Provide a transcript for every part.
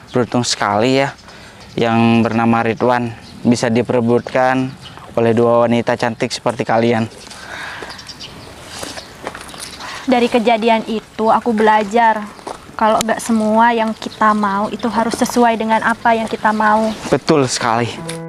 beruntung sekali ya yang bernama Ridwan bisa diperebutkan oleh dua wanita cantik seperti kalian. Dari kejadian itu aku belajar kalau nggak semua yang kita mau itu harus sesuai dengan apa yang kita mau. Betul sekali.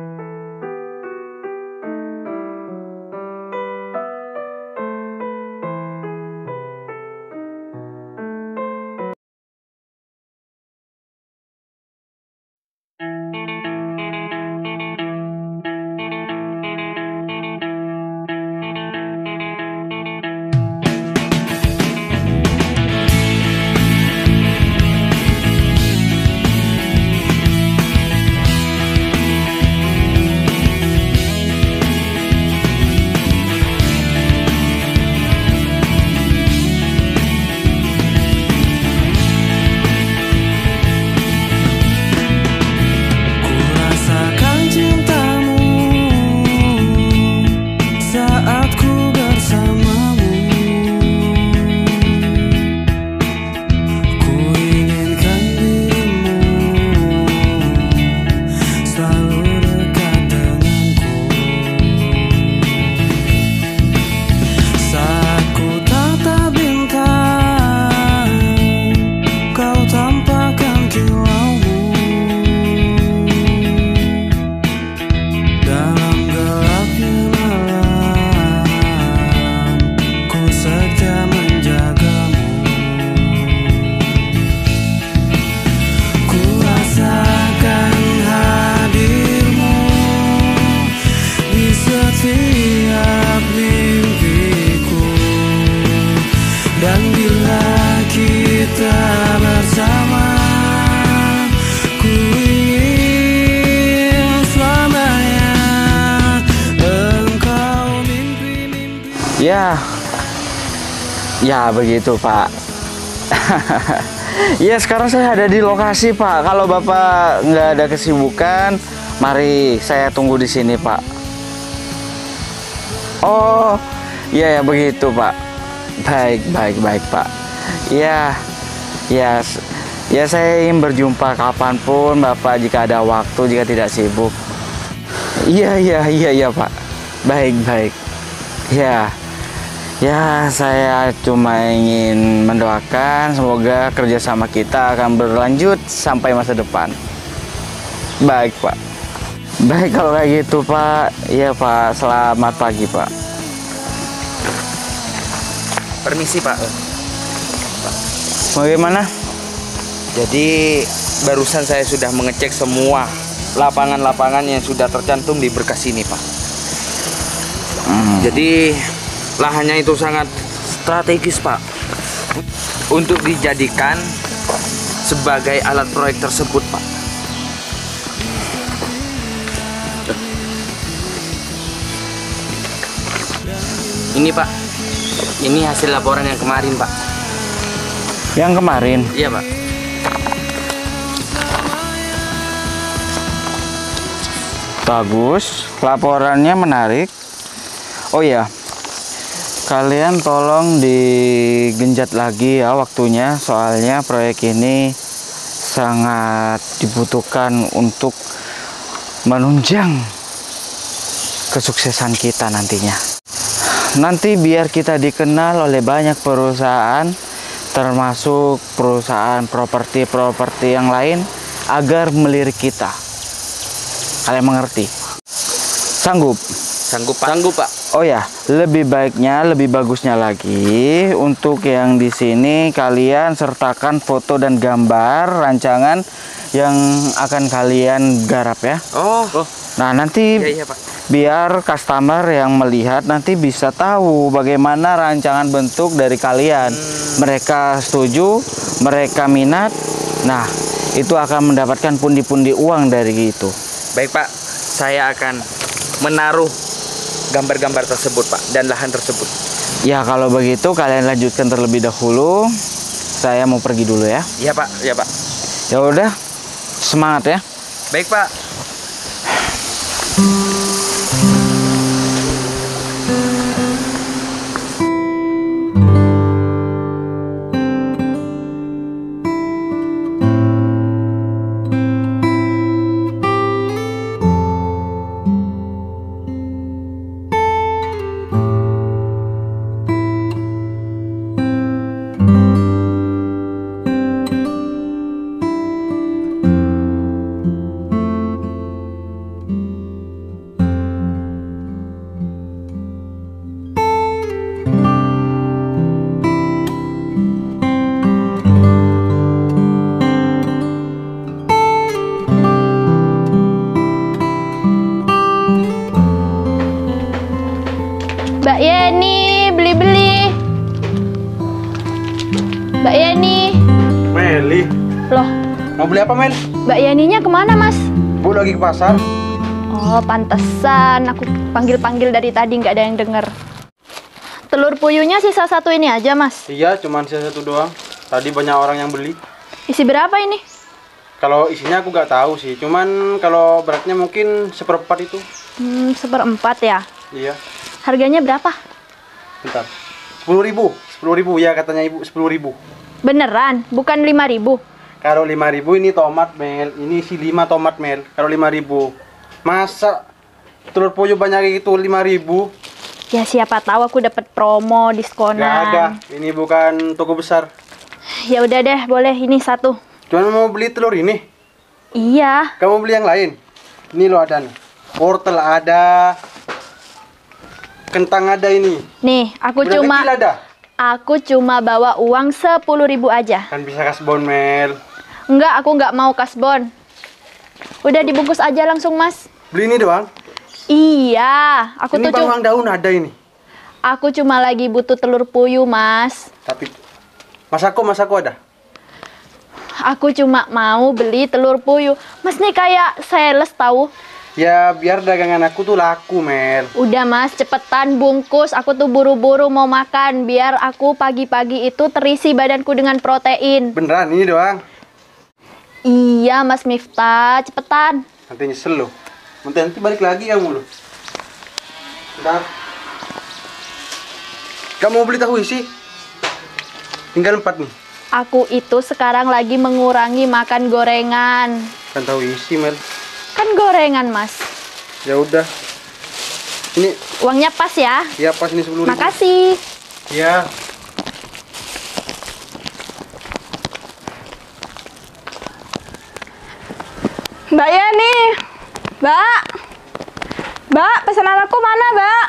Ya begitu Pak. Ya sekarang saya ada di lokasi Pak. Kalau Bapak nggak ada kesibukan, mari saya tunggu di sini Pak. Oh, ya begitu Pak. Baik Pak. Ya saya ingin berjumpa kapanpun Bapak jika ada waktu, jika tidak sibuk. Iya Pak. Baik. Ya, saya cuma ingin mendoakan semoga kerjasama kita akan berlanjut sampai masa depan. Baik, Pak. Baik kalau kayak gitu, Pak. Iya, Pak. Selamat pagi, Pak. Permisi, Pak. Bagaimana? Jadi, barusan saya sudah mengecek semua lapangan-lapangan yang sudah tercantum di berkas ini, Pak. Jadi, lahannya itu sangat strategis Pak untuk dijadikan sebagai alat proyek tersebut Pak. Ini Pak, ini hasil laporan yang kemarin Pak. Yang kemarin? Iya Pak. Bagus, laporannya menarik. Oh ya, kalian tolong digenjat lagi ya waktunya, soalnya proyek ini sangat dibutuhkan untuk menunjang kesuksesan kita nantinya. Nanti biar kita dikenal oleh banyak perusahaan, termasuk perusahaan properti yang lain, agar melirik kita. Kalian mengerti? Sanggup? Sanggup Pak. Oh ya, lebih bagusnya lagi untuk yang di sini kalian sertakan foto dan gambar rancangan yang akan kalian garap ya. Oh. Nah, nanti iya, Pak. Biar customer yang melihat nanti bisa tahu bagaimana rancangan bentuk dari kalian. Mereka setuju, mereka minat. Nah, itu akan mendapatkan pundi-pundi uang dari itu. Baik Pak, saya akan menaruh gambar-gambar tersebut Pak dan lahan tersebut. Ya kalau begitu kalian lanjutkan terlebih dahulu. Saya mau pergi dulu ya. Iya Pak. Ya udah, semangat ya. Baik Pak. Mau beli apa, Mel? Mbak Yaninya kemana, Mas? Bu lagi ke pasar. Oh, pantesan. Aku panggil-panggil dari tadi nggak ada yang denger. Telur puyuhnya sisa satu ini aja, Mas? Iya, cuman sisa satu doang. Tadi banyak orang yang beli. Isi berapa ini? Kalau isinya aku nggak tahu sih. Cuman kalau beratnya mungkin seperempat itu. 1/4 ya? Iya. Harganya berapa? Bentar. 10.000. 10.000 ya katanya ibu, 10.000. Beneran? Bukan 5.000? Kalau 5.000 ini tomat, Mel. Ini isi 5 tomat, Mel. Kalau 5.000. Masa telur puyuh banyak itu 5.000? Ya siapa tahu aku dapat promo, diskonan. Nggak ada. Ini bukan toko besar. Ya udah deh, boleh ini satu. Cuman mau beli telur ini. Iya. Kamu beli yang lain? Ini lo ada nih. Wortel ada. Kentang ada ini. Nih, aku Udah cuma kecil ada. aku cuma bawa uang 10.000 aja. Kan bisa kasbon, Mel. Enggak, aku nggak mau kasbon. Udah dibungkus aja langsung, Mas. Beli ini doang. Iya, aku Ini tuh cuma bawang daun ada ini. aku cuma lagi butuh telur puyuh, Mas. Tapi masako ada. Aku cuma mau beli telur puyuh. Mas nih kayak sales tahu. Ya biar dagangan aku tuh laku, Mel. Udah, Mas, cepetan bungkus. Aku tuh buru-buru mau makan biar aku pagi-pagi itu terisi badanku dengan protein. Beneran ini doang. Iya, Mas Miftah, cepetan. Nanti nyesel lo. Nanti balik lagi kamu lo. Bentar. Kamu mau beli tahu isi? Tinggal 4 nih. Aku itu sekarang lagi mengurangi makan gorengan. Kan tahu isi, Mel. Kan gorengan, Mas. Ya udah. Ini Uangnya pas ya. ya pas ini 10.000. Makasih. Ya. Mbak Yani, Mbak, pesanan aku mana, Mbak?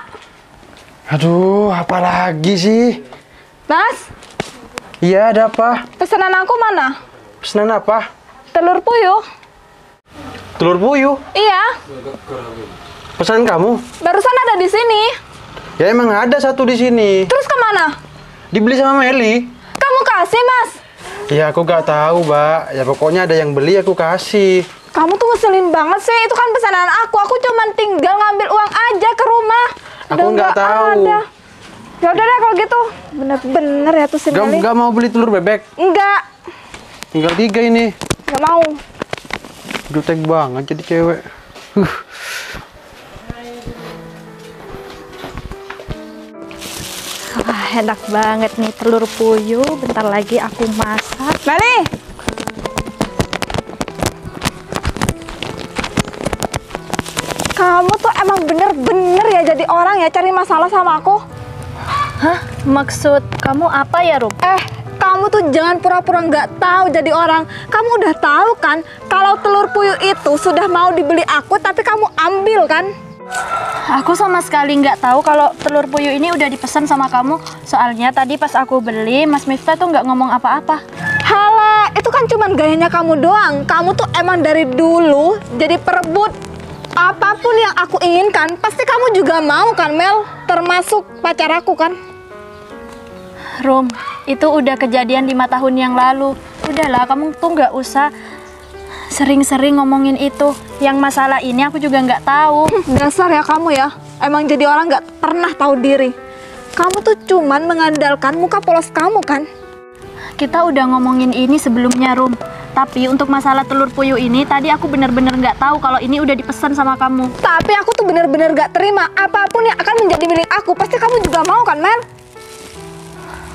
Aduh, apa lagi sih? Mas, Iya, ada apa? pesanan aku mana? Pesanan apa? Telur puyuh. Telur puyuh. Iya, Pesanan kamu? barusan ada di sini. Ya emang ada satu di sini. Terus kemana? Dibeli sama Meli. Kamu kasih, Mas. Ya aku gak tahu, Mbak. Ya pokoknya ada yang beli aku kasih. Kamu tuh ngeselin banget sih. Itu kan pesanan aku. Aku cuman tinggal ngambil uang aja ke rumah. Aku Udah nggak tahu. ada. Ya udah deh kalau gitu. Bener-bener ya tuh si Meli. Gak mau beli telur bebek. Enggak, Tinggal 3 ini. enggak mau. Jutek banget jadi cewek. Wah, enak banget nih telur puyuh. Bentar lagi aku masak. Meli, kamu tuh emang bener-bener ya jadi orang ya cari masalah sama aku. Hah? Maksud kamu apa ya, Rum? Kamu tuh jangan pura-pura nggak tahu jadi orang. Kamu udah tahu kan kalau telur puyuh itu sudah mau dibeli aku, tapi kamu ambil kan? Aku sama sekali nggak tahu kalau telur puyuh ini udah dipesan sama kamu. Soalnya tadi pas aku beli, Mas Miftah tuh nggak ngomong apa-apa. Halah, itu kan cuman gayanya kamu doang. Kamu tuh emang dari dulu jadi perebut. Apapun yang aku inginkan, pasti kamu juga mau kan, Mel? Termasuk pacar aku kan? Rum, itu udah kejadian 5 tahun yang lalu. Udahlah, kamu tuh nggak usah sering-sering ngomongin itu. Yang masalah ini aku juga nggak tahu. Dasar ya kamu ya. Emang jadi orang nggak pernah tahu diri. Kamu tuh cuman mengandalkan muka polos kamu kan? Kita udah ngomongin ini sebelumnya, Rum. Tapi untuk masalah telur puyuh ini, tadi aku bener-bener nggak tahu kalau ini udah dipesan sama kamu. Tapi aku tuh bener-bener gak terima. Apapun yang akan menjadi milik aku, pasti kamu juga mau kan, Mel?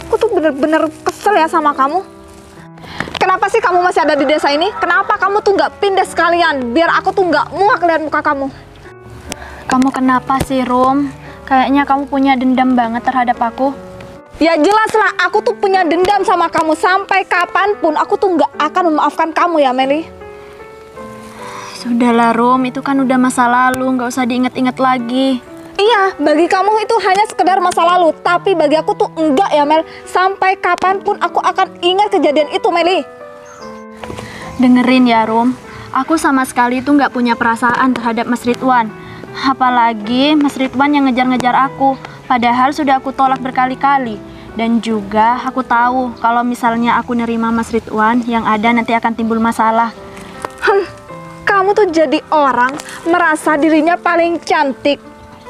Aku tuh bener-bener kesel ya sama kamu. Kenapa sih kamu masih ada di desa ini? Kenapa kamu tuh gak pindah sekalian? Biar aku tuh gak muak lihat muka kamu. Kamu kenapa sih, Rum? Kayaknya kamu punya dendam banget terhadap aku. Ya jelas lah, aku tuh punya dendam sama kamu. Sampai kapanpun aku tuh gak akan memaafkan kamu ya, Meli. Sudahlah, Rum. Itu kan udah masa lalu. Nggak usah diinget-inget lagi. Iya, bagi kamu itu hanya sekedar masa lalu. Tapi bagi aku tuh enggak ya, Mel. Sampai kapanpun aku akan ingat kejadian itu, Meli. Dengerin ya, Rum. Aku sama sekali tuh nggak punya perasaan terhadap Mas Ridwan. Apalagi Mas Ridwan yang ngejar-ngejar aku. Padahal sudah aku tolak berkali-kali. Dan juga aku tahu kalau misalnya aku nerima Mas Ridwan, yang ada nanti akan timbul masalah. Kamu tuh jadi orang merasa dirinya paling cantik,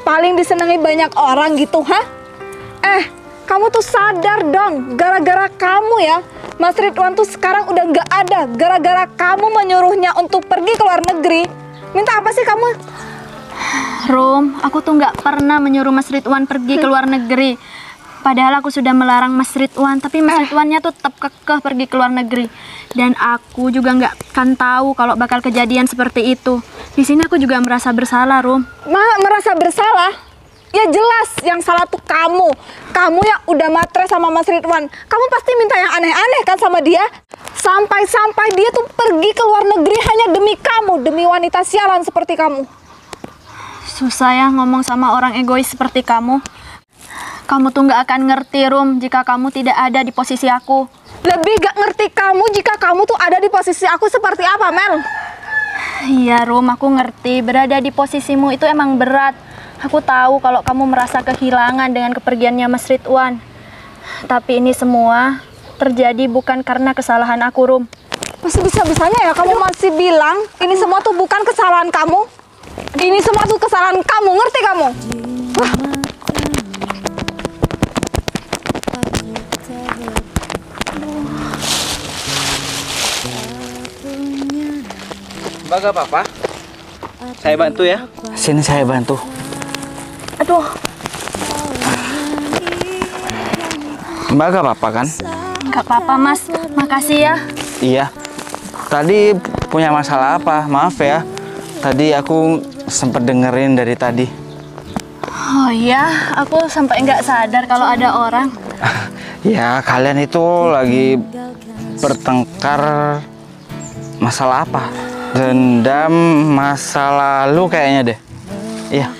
paling disenangi banyak orang gitu, ha? Kamu tuh sadar dong, gara-gara kamu ya, Mas Ridwan tuh sekarang udah nggak ada. Gara-gara kamu menyuruhnya untuk pergi ke luar negeri. Minta apa sih kamu? Rum, aku tuh nggak pernah menyuruh Mas Ridwan pergi ke luar negeri. Padahal aku sudah melarang Mas Ridwan, tapi Mas Ridwannya tuh tetap kekeh pergi ke luar negeri. Dan aku juga nggak akan tahu kalau bakal kejadian seperti itu. Di sini aku juga merasa bersalah, Rum. Merasa bersalah? Ya jelas yang salah tuh kamu. Kamu yang udah matre sama Mas Ridwan. Kamu pasti minta yang aneh-aneh kan sama dia. Sampai-sampai dia tuh pergi ke luar negeri hanya demi kamu, demi wanita sialan seperti kamu. Susah ya ngomong sama orang egois seperti kamu. Kamu tuh nggak akan ngerti, Rum, jika kamu tidak ada di posisi aku. Lebih gak ngerti kamu jika kamu tuh ada di posisi aku seperti apa, Mel? Iya, Rum, aku ngerti. Berada di posisimu itu emang berat. Aku tahu kalau kamu merasa kehilangan dengan kepergiannya Mas Ridwan. Tapi ini semua terjadi bukan karena kesalahan aku, Rum. Masih bisa-bisanya ya kamu masih bilang ini semua tuh bukan kesalahan kamu? Ini semua tuh kesalahan kamu, ngerti kamu? Wah. Mbak gak apa-apa? Saya bantu ya. Sini saya bantu. Aduh, Mbak gak apa-apa kan? nggak apa-apa, Mas. Makasih ya. Iya. Tadi punya masalah apa? Maaf ya. Tadi aku sempet dengerin dari tadi. Oh iya, aku sampai nggak sadar kalau ada orang. Ya, kalian itu lagi bertengkar masalah apa? Dendam masa lalu kayaknya deh. Iya.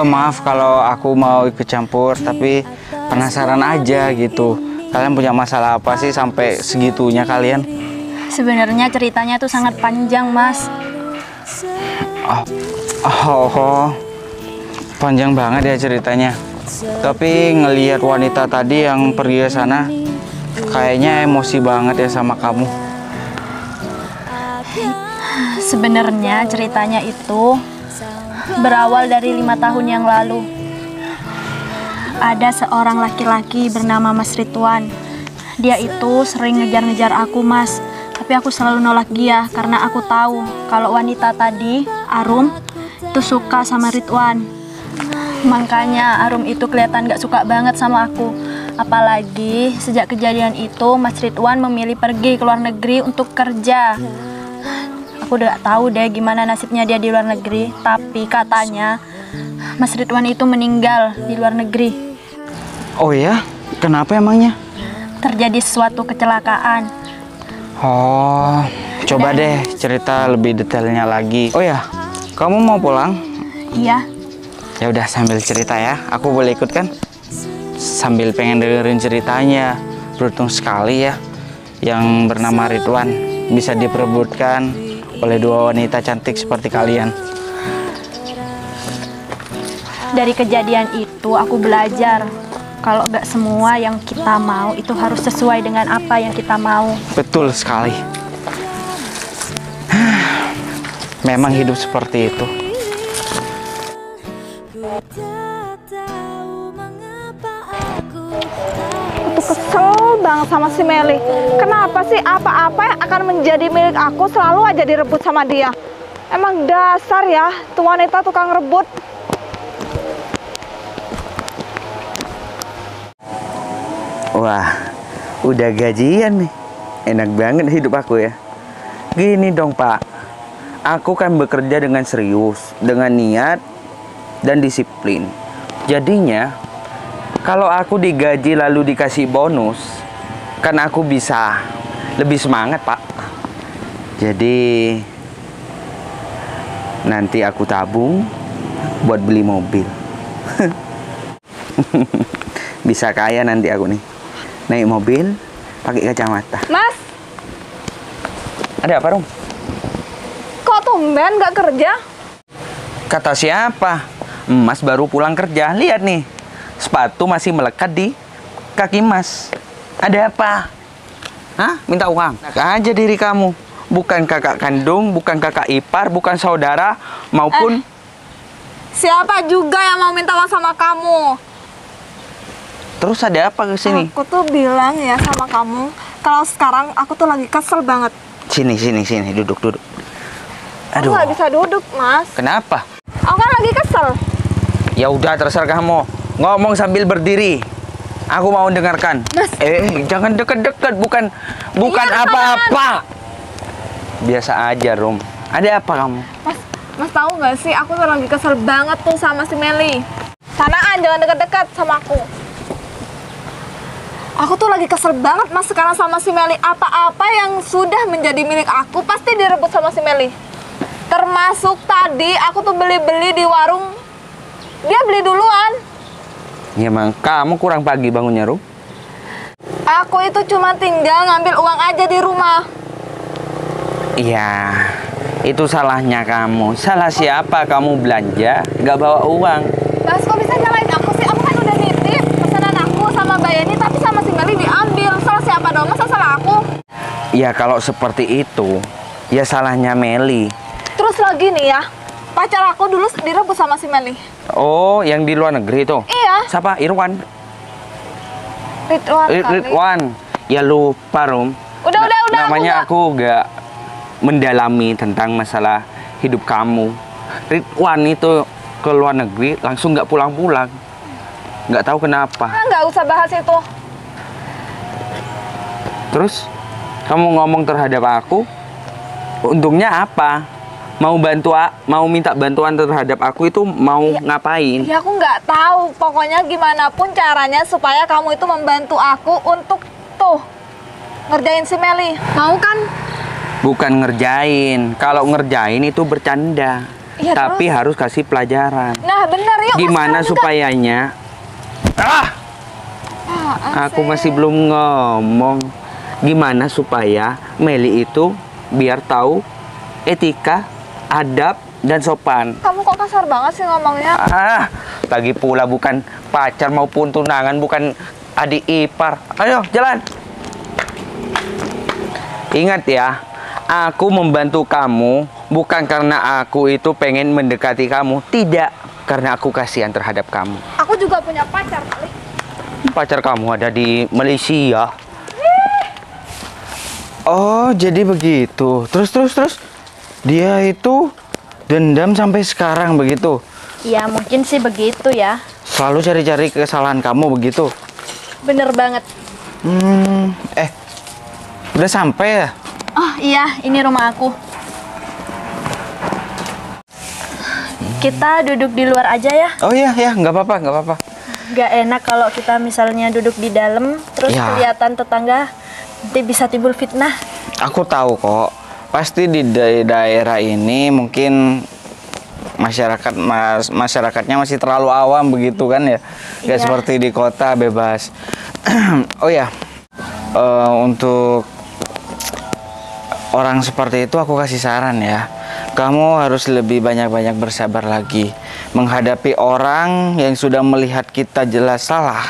Maaf kalau aku mau ikut campur, tapi penasaran aja gitu. Kalian punya masalah apa sih sampai segitunya kalian? Sebenarnya ceritanya tuh sangat panjang, Mas. Panjang banget ya ceritanya. Tapi ngelihat wanita tadi yang pergi ke sana, kayaknya emosi banget ya sama kamu. Sebenarnya ceritanya itu berawal dari 5 tahun yang lalu. Ada seorang laki-laki bernama Mas Ridwan. Dia itu sering ngejar-ngejar aku, Mas. Tapi aku selalu nolak dia karena aku tahu kalau wanita tadi, Arum, itu suka sama Ridwan. Makanya Arum itu kelihatan gak suka banget sama aku. Apalagi sejak kejadian itu Mas Ridwan memilih pergi ke luar negeri untuk kerja. Aku udah gak tahu deh gimana nasibnya dia di luar negeri. Tapi katanya Mas Ridwan itu meninggal di luar negeri. Oh ya? Kenapa emangnya? Terjadi suatu kecelakaan. Oh, coba deh cerita lebih detailnya lagi. Oh ya, kamu mau pulang? Iya. Ya udah sambil cerita ya. Aku boleh ikut kan? Sambil pengen dengerin ceritanya. Beruntung sekali ya yang bernama Ridwan bisa diperebutkan oleh dua wanita cantik seperti kalian. Dari kejadian itu aku belajar kalau gak semua yang kita mau itu harus sesuai dengan apa yang kita mau. Betul sekali. Memang hidup seperti itu. Aku tuh kesel banget sama si Meli. Kenapa sih apa-apa yang akan menjadi milik aku selalu aja direbut sama dia? Emang dasar ya, tuh wanita tukang rebut. Wah, udah gajian nih. Enak banget hidup aku ya. Gini dong Pak, aku kan bekerja dengan serius, dengan niat dan disiplin. Jadinya, kalau aku digaji lalu dikasih bonus, kan aku bisa lebih semangat Pak. Jadi, nanti aku tabung buat beli mobil. Bisa kaya nanti aku nih. Naik mobil, pakai kacamata. Mas, Ada apa, Rom? kok tumben gak kerja? Kata siapa? Mas baru pulang kerja. Lihat nih, sepatu masih melekat di Kaki Mas. Ada apa? Hah? Minta uang? Enak aja diri kamu. Bukan kakak kandung, bukan kakak ipar, bukan saudara, maupun... Siapa juga yang mau minta uang sama kamu? Terus ada apa ke sini? Aku tuh bilang ya sama kamu, kalau sekarang aku tuh lagi kesel banget. Sini, duduk. Aku nggak bisa duduk, Mas. Kenapa? Aku kan lagi kesel. Ya udah, terserah kamu. Ngomong sambil berdiri. Aku mau dengarkan. Mas. Jangan deket-deket, bukan Iya, apa-apa. Biasa aja, Rum. Ada apa kamu? Mas tahu nggak sih, aku tuh lagi kesel banget tuh sama si Meli. Sanaan, jangan deket-deket sama aku. Aku tuh lagi kesel banget, Mas, sekarang sama si Meli. Apa-apa yang sudah menjadi milik aku pasti direbut sama si Meli. Termasuk tadi aku tuh beli-beli di warung. Dia beli duluan. Ya emang kamu kurang pagi bangunnya, Rum. Aku itu cuma tinggal ngambil uang aja di rumah. Iya, itu salahnya kamu. Salah siapa kamu belanja, nggak bawa uang? Mas, kok bisa nyalain aku sih? Aku kan udah nitip pesanan aku sama Mbak Yeni, tapi sama si Meli diambil. Salah siapa dong? Masa salah aku? Ya kalau seperti itu, ya salahnya Meli. Terus lagi nih ya, pacar aku dulu direbut sama si Meli. Oh, yang di luar negeri itu? Iya. Siapa? Irwan? Ridwan kali. Ridwan. Ya lupa, Rum. Udah. Namanya aku nggak mendalami tentang masalah hidup kamu. Ridwan itu ke luar negeri langsung nggak pulang-pulang. Nggak tahu kenapa. Nggak usah bahas itu. Terus kamu ngomong terhadap aku, untungnya apa? Mau minta bantuan terhadap aku itu mau ngapain? Ya aku nggak tahu. Pokoknya gimana pun caranya supaya kamu itu membantu aku untuk tuh ngerjain si Meli. Mau kan? Bukan ngerjain. Kalau ngerjain itu bercanda. Iya, Tapi terus? harus kasih pelajaran. Nah bener yuk. Gimana supayanya? Aku masih belum ngomong. Gimana supaya Meli itu biar tahu etika, adab, dan sopan. Kamu kok kasar banget sih ngomongnya? Lagi pula bukan pacar maupun tunangan, bukan adik ipar. Ayo, jalan. Ingat ya, aku membantu kamu bukan karena aku itu pengen mendekati kamu. Tidak, karena aku kasihan terhadap kamu. Aku juga punya pacar kali. Pacar kamu ada di Malaysia. Oh, jadi begitu. Terus. Dia itu dendam sampai sekarang begitu. Ya mungkin sih begitu ya. Selalu cari-cari kesalahan kamu begitu. Bener banget. Udah sampai ya? Oh iya, ini rumah aku. Kita duduk di luar aja ya. Oh iya, nggak apa-apa. Gak enak kalau kita misalnya duduk di dalam terus Ya. kelihatan tetangga, nanti bisa timbul fitnah. Aku tahu kok. Pasti di daerah ini mungkin masyarakatnya masih terlalu awam begitu kan ya. Gak Iya. seperti di kota bebas. Oh ya, untuk orang seperti itu aku kasih saran ya. Kamu harus lebih banyak-banyak bersabar lagi menghadapi orang yang sudah melihat kita jelas salah.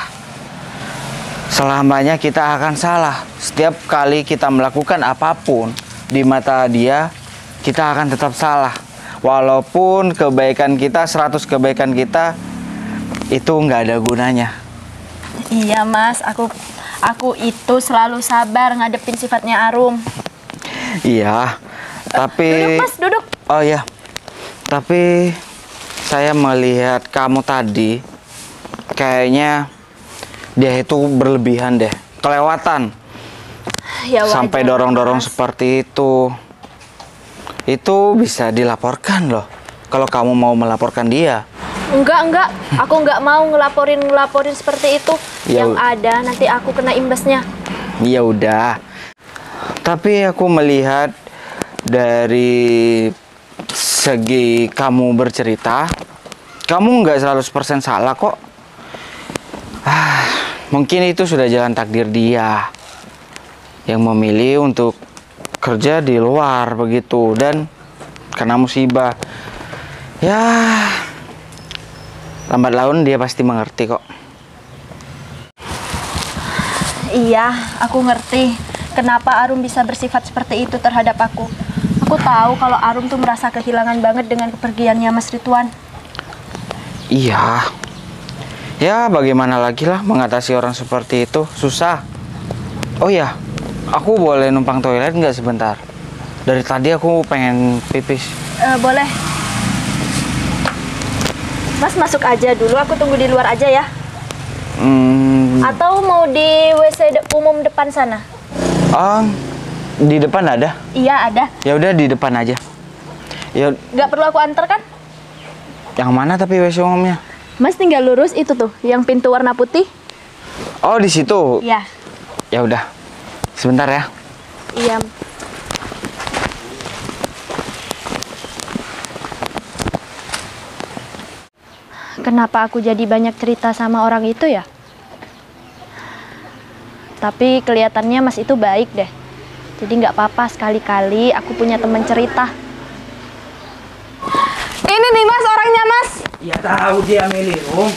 Selamanya kita akan salah. Setiap kali kita melakukan apapun di mata dia, kita akan tetap salah. Walaupun kebaikan kita, 100 kebaikan kita itu nggak ada gunanya. Iya mas, aku itu selalu sabar ngadepin sifatnya Arum. Iya, tapi... Duduk mas, duduk. Oh ya, tapi saya melihat kamu tadi kayaknya dia itu berlebihan deh, kelewatan. Ya, wajar, Sampai dorong-dorong Mas. seperti itu. Itu bisa dilaporkan loh. Kalau kamu mau melaporkan dia. Enggak, aku nggak mau ngelaporin seperti itu. Ya, Yang ada nanti aku kena imbasnya. Ya udah. Tapi aku melihat dari segi kamu bercerita, kamu nggak 100% salah kok. Mungkin itu sudah jalan takdir dia yang memilih untuk kerja di luar begitu, dan karena musibah ya lambat laun dia pasti mengerti kok. Iya, aku ngerti kenapa Arum bisa bersifat seperti itu terhadap aku. Aku tahu kalau Arum tuh merasa kehilangan banget dengan kepergiannya Mas Ridwan. Iya. Ya bagaimana lagi lah mengatasi orang seperti itu, susah. Oh ya, aku boleh numpang toilet nggak sebentar? Dari tadi aku pengen pipis. Boleh. Mas masuk aja dulu, aku tunggu di luar aja ya. Atau mau di WC umum depan sana? Di depan ada? Iya ada. Ya udah di depan aja. Ya. Nggak perlu aku antar kan? Yang mana tapi WC umumnya? Mas tinggal lurus itu tuh, yang pintu warna putih. Oh di situ. Iya. Ya udah. Sebentar ya. Iya. Kenapa aku jadi banyak cerita sama orang itu ya? Tapi kelihatannya Mas itu baik deh. Jadi nggak apa-apa sekali-kali aku punya teman cerita. Ini nih Mas orangnya Mas. Ya tahu dia Meli, Rum.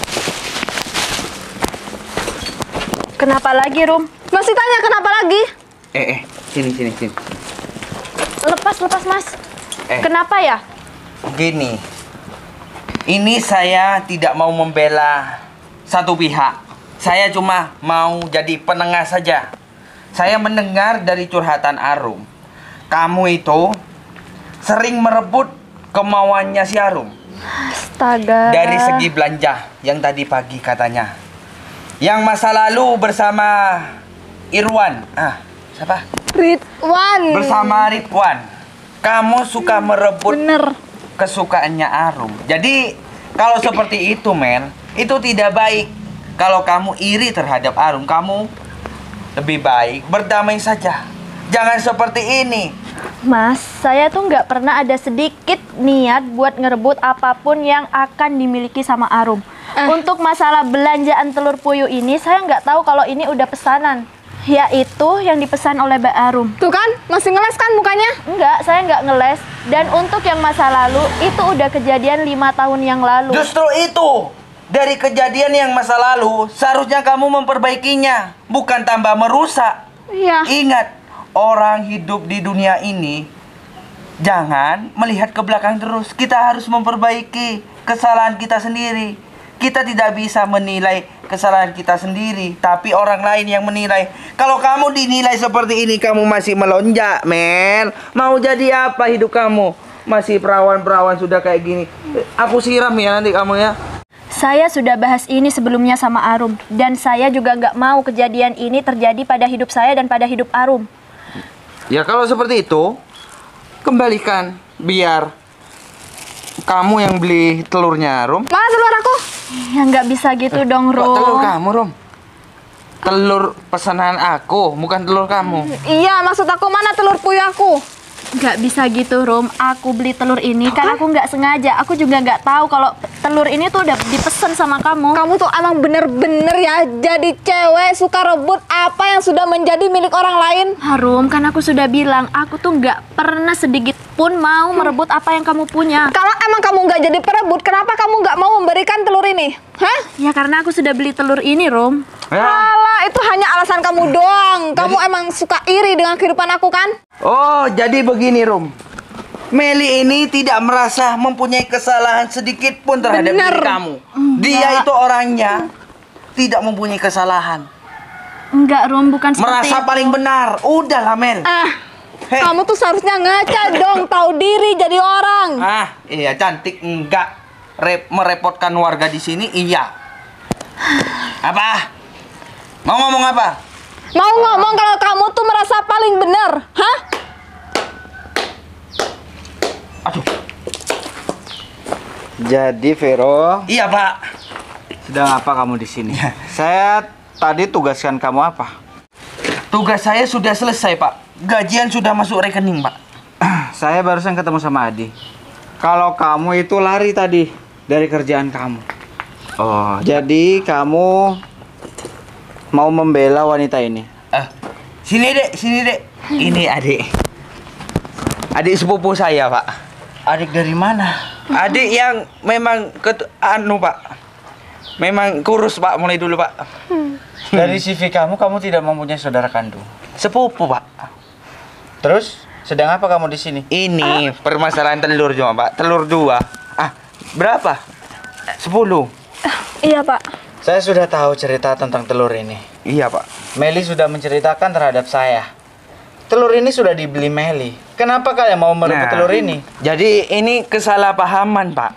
Kenapa lagi, Rum? Masih tanya kenapa lagi? Sini. Lepas, Mas. Kenapa ya? Gini. Ini saya tidak mau membela satu pihak. Saya cuma mau jadi penengah saja. Saya mendengar dari curhatan Arum, kamu itu sering merebut kemauannya si Arum. Astaga. Dari segi belanja yang tadi pagi katanya. Yang masa lalu bersama Irwan. Siapa? Ridwan. Bersama Ridwan. Kamu suka merebut Bener. kesukaannya Arum. Jadi kalau seperti itu Mel, itu tidak baik. Kalau kamu iri terhadap Arum, kamu lebih baik berdamai saja. Jangan seperti ini. Mas, saya tuh nggak pernah ada sedikit niat buat ngerebut apapun yang akan dimiliki sama Arum. Untuk masalah belanjaan telur puyuh ini, saya nggak tahu kalau ini udah pesanan. Yaitu yang dipesan oleh Mbak Arum. Tuh kan, masih ngeles kan mukanya? Enggak, saya nggak ngeles. Dan untuk yang masa lalu, itu udah kejadian 5 tahun yang lalu. Justru itu. Dari kejadian yang masa lalu, seharusnya kamu memperbaikinya, bukan tambah merusak. Iya. Ingat, orang hidup di dunia ini jangan melihat ke belakang terus. Kita harus memperbaiki kesalahan kita sendiri. Kita tidak bisa menilai kesalahan kita sendiri, tapi orang lain yang menilai. Kalau kamu dinilai seperti ini, kamu masih melonjak, Mel. Mau jadi apa hidup kamu? Masih perawan-perawan sudah kayak gini. Aku siram ya nanti kamu ya. Saya sudah bahas ini sebelumnya sama Arum. Dan saya juga nggak mau kejadian ini terjadi pada hidup saya dan pada hidup Arum. Ya kalau seperti itu, kembalikan. Biar kamu yang beli telurnya, Rum. Mana telur aku? Ya nggak bisa gitu dong, Kok Rum. telur kamu, Rum? Telur pesanan aku, bukan telur kamu. Iya, maksud aku mana telur puyuh aku? Nggak bisa gitu, Rum. Aku beli telur ini karena aku nggak sengaja. Aku juga nggak tahu kalau telur ini tuh udah dipesan sama kamu. Kamu tuh emang bener-bener ya jadi cewek suka rebut apa yang sudah menjadi milik orang lain. Rum, kan aku sudah bilang, aku tuh nggak pernah sedikit pun mau merebut apa yang kamu punya. Kalau emang kamu nggak jadi perebut, kenapa kamu nggak mau memberikan telur ini? Hah? Ya karena aku sudah beli telur ini, Rum. Alah, itu hanya alasan kamu doang. Kamu emang suka iri dengan kehidupan aku kan? Oh, jadi begini, Rum. Meli ini tidak merasa mempunyai kesalahan sedikit pun terhadap Bener. diri kamu. Dia itu orangnya tidak mempunyai kesalahan. Enggak, Rum, bukan seperti Merasa itu. paling benar. Udahlah, Mel. Hei. Kamu tuh seharusnya ngaca dong, tahu diri jadi orang. Iya cantik enggak merepotkan warga di sini, iya. Apa? Mau ngomong apa? Mau ngomong kalau kamu tuh merasa paling benar, hah? Aduh. Jadi Vero, Iya, Pak. sedang apa kamu di sini? Saya tadi tugaskan kamu apa? Tugas saya sudah selesai, Pak. Gajian sudah masuk rekening, Pak. Saya barusan ketemu sama Adi. Kalau kamu itu lari tadi dari kerjaan kamu. Oh, Jadi kamu mau membela wanita ini. Sini, Dek, sini, Dek. Ini adik. Adik sepupu saya, Pak. Adik dari mana? Adik yang memang Pak. Memang kurus Pak, mulai dulu Pak. Dari CV kamu tidak mempunyai saudara kandung. Sepupu Pak. Terus sedang apa kamu di sini? Ini permasalahan telur cuma Pak, telur 2. Berapa? 10. Iya Pak. Saya sudah tahu cerita tentang telur ini. Iya Pak. Meli sudah menceritakan terhadap saya. Telur ini sudah dibeli Meli. Kenapa kalian mau merebut telur ini? Jadi ini kesalahpahaman Pak.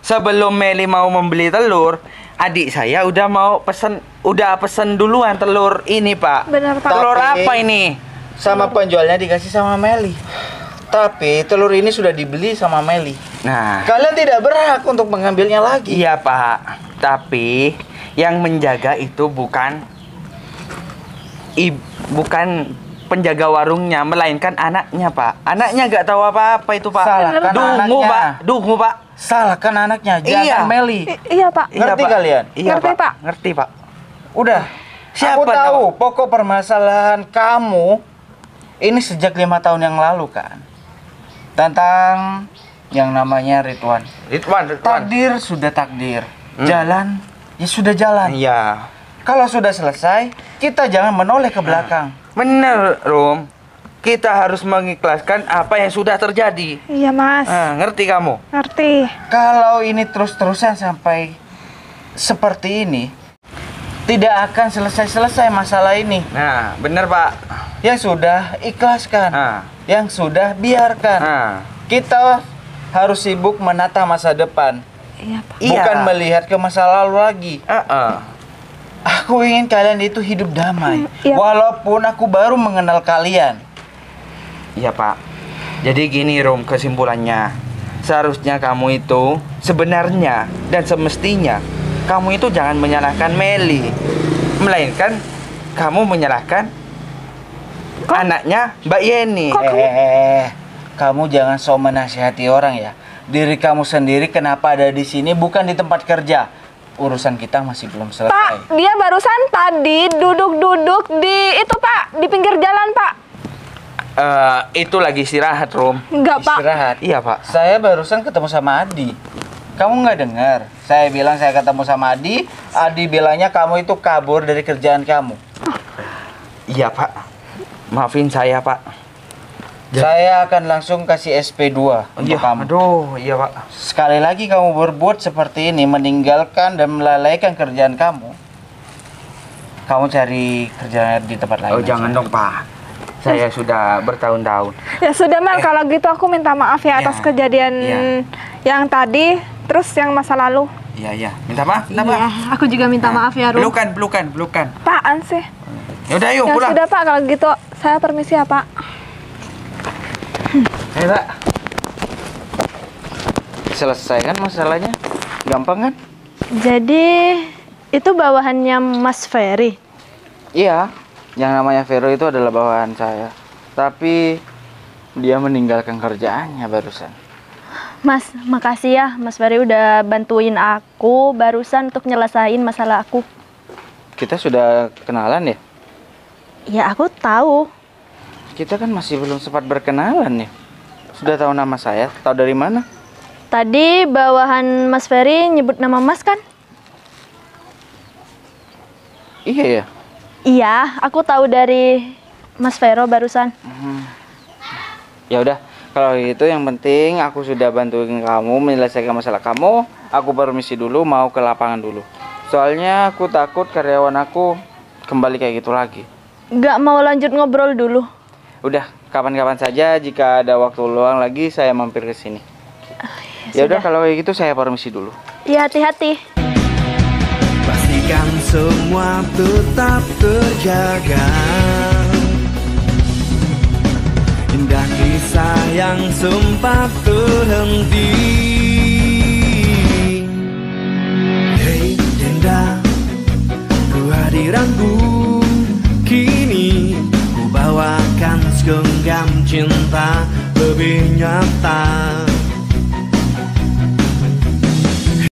Sebelum Meli mau membeli telur, adik saya udah pesen duluan telur ini Pak. Benar Pak. Telur apa ini? Sama penjualnya dikasih sama Meli. Tapi telur ini sudah dibeli sama Meli. Nah, kalian tidak berhak untuk mengambilnya lagi. Iya Pak. Tapi yang menjaga itu bukan penjaga warungnya, melainkan anaknya Pak. Anaknya nggak tahu apa-apa itu Pak. Salahkan anaknya. Dungu Pak. Salahkan anaknya, jangan Meli. Iya Pak. Ngerti Pak. kalian? Iya, Ngerti Pak. Ngerti Pak. Udah. Siapa Aku tahu pokok permasalahan kamu ini sejak 5 tahun yang lalu kan. Tentang yang namanya Ridwan. Takdir sudah takdir. Jalan ya sudah jalan. Iya. Kalau sudah selesai, kita jangan menoleh ke belakang. Bener, Rom. Kita harus mengikhlaskan apa yang sudah terjadi. Iya Mas. Ngerti kamu? Ngerti. Kalau ini terus-terusan sampai seperti ini, tidak akan selesai-selesai masalah ini. Nah, bener Pak. Yang sudah ikhlaskan. Yang sudah biarkan. Kita harus sibuk menata masa depan. Iya Pak. Bukan melihat ke masa lalu lagi. Aku ingin kalian itu hidup damai. Iya. Walaupun aku baru mengenal kalian. Iya Pak. Jadi gini Rom, kesimpulannya. Seharusnya kamu itu sebenarnya dan semestinya kamu itu jangan menyalahkan Meli, melainkan kamu menyalahkan anaknya Mbak Yeni. Kamu jangan sok menasihati orang ya. Diri kamu sendiri kenapa ada di sini bukan di tempat kerja. Urusan kita masih belum selesai. Pak, dia barusan tadi duduk-duduk di itu Pak, di pinggir jalan Pak. Itu lagi istirahat, Rom. Enggak, Pak. Istirahat. Iya, Pak. Saya barusan ketemu sama Adi. Kamu nggak dengar? Saya bilang saya ketemu sama Adi. Adi bilangnya kamu itu kabur dari kerjaan kamu. Iya, Pak. Maafin saya, Pak. Saya akan langsung kasih SP2 untuk kamu. Aduh, iya, Pak. Sekali lagi kamu berbuat seperti ini, meninggalkan dan melalaikan kerjaan kamu. Kamu cari kerjaan di tempat lain. Oh, jangan dong, Pak. Saya sudah bertahun-tahun. Ya sudah Mel, kalau gitu aku minta maaf ya atas kejadian yang tadi, terus yang masa lalu. Iya. Minta maaf, minta maaf. Iya, aku juga minta maaf ya, Rum. Pelukan. Apaan sih? Yaudah, yuk Ya pulang. sudah Pak, kalau gitu saya permisi ya Pak. Ayo, Pak. Selesai kan masalahnya? Gampang kan? Jadi, itu bawahannya Mas Ferry? Iya. Yang namanya Vero itu adalah bawahan saya. Tapi dia meninggalkan kerjaannya barusan. Mas, makasih ya Mas Ferry udah bantuin aku barusan untuk nyelesain masalah aku. Kita sudah kenalan ya? Ya, aku tahu. Kita kan masih belum sempat berkenalan ya. Sudah tahu nama saya? Tahu dari mana? Tadi bawahan Mas Ferry nyebut nama Mas kan? Iya ya. Iya, aku tahu dari Mas Vero barusan. Ya udah, kalau gitu yang penting aku sudah bantuin kamu menyelesaikan masalah kamu. Aku permisi dulu, mau ke lapangan dulu. Soalnya aku takut karyawan aku kembali kayak gitu lagi. Nggak mau lanjut ngobrol dulu? Udah, kapan-kapan saja jika ada waktu luang lagi saya mampir ke sini. Ya udah, kalau kayak gitu saya permisi dulu. Iya, hati-hati. Pastikan semua tetap terjaga. Indah kisah yang sempat terhenti. Hei janda, kehadiranku kini ku bawakan segenggam cinta lebih nyata.